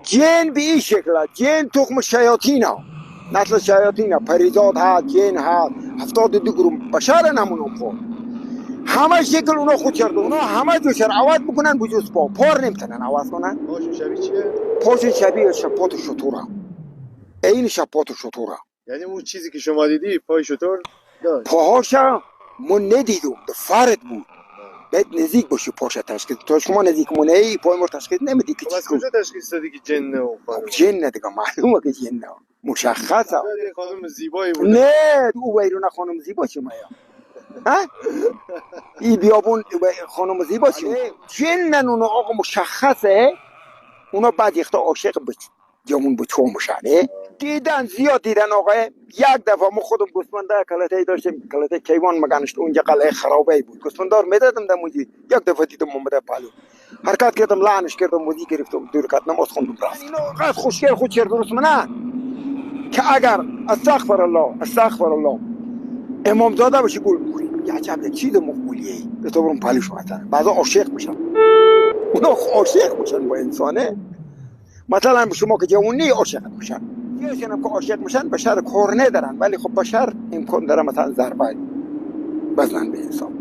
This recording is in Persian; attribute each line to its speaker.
Speaker 1: جن به این شکل است. جن تخم شیاطین ها، نسل شیاطین ها، پریزاد هست، جن هست، 72 گروه بشر نمونم خود همه شکل اونا خود کرده. اونا همه جوشر عوض بکنن بجوز پار نمیتونن عوض کنن.
Speaker 2: پاشون شبیه چیه؟
Speaker 1: پاشون شبیه شپات شطوره، این شپات شطوره.
Speaker 2: یعنی اون چیزی که شما دیدی پای شطور داشت؟
Speaker 1: پاهاشا ما ندیدم، فرد بود. باید نزدیک باشی پاش تشخیص. تا شما نزدیک مونه ای پای ما تشخیص نمیدی که
Speaker 2: خب از
Speaker 1: چی
Speaker 2: کجا تشخیص دادی که جنه و خانم؟
Speaker 1: جن دیگه معلومه که جن مشخصه.
Speaker 2: یه خانم زیبایی بود.
Speaker 1: نه او ویرون خانم زیبا چی مایا ها این بیابون خانم زیبا چی جنن اونا آقا مشخصه. اونا بعد یختا عاشق به جمون به چون مشانه دیدن، زیاد دیدن آقا. یک دفعه ما خودم گوسفنده کلته داشتیم، کلته کیوان مگنشت اونجا قلعه خرابه بود، گوسفندار میدادم دموجی. یک دفعه دیدم اومده پالو حرکت کردم، لعنش کردم، موزی گرفتم، دو رکعت نماز خوندم رفت. اینا قد خوشگل خود چرا درست منه که اگر استغفر الله امامزاده باشی گل می‌خوری. یه عجب چیز مقبولیه به تو برم پالوش مثلا بعضا عاشق میشن. اونا عاشق میشن با انسانه. مثلا شما که جوونی عاشق میشن، یه هم که عاشق میشن بشر کار ندارن، ولی خب بشر امکان داره مثلا ضربه بزنن به انسان.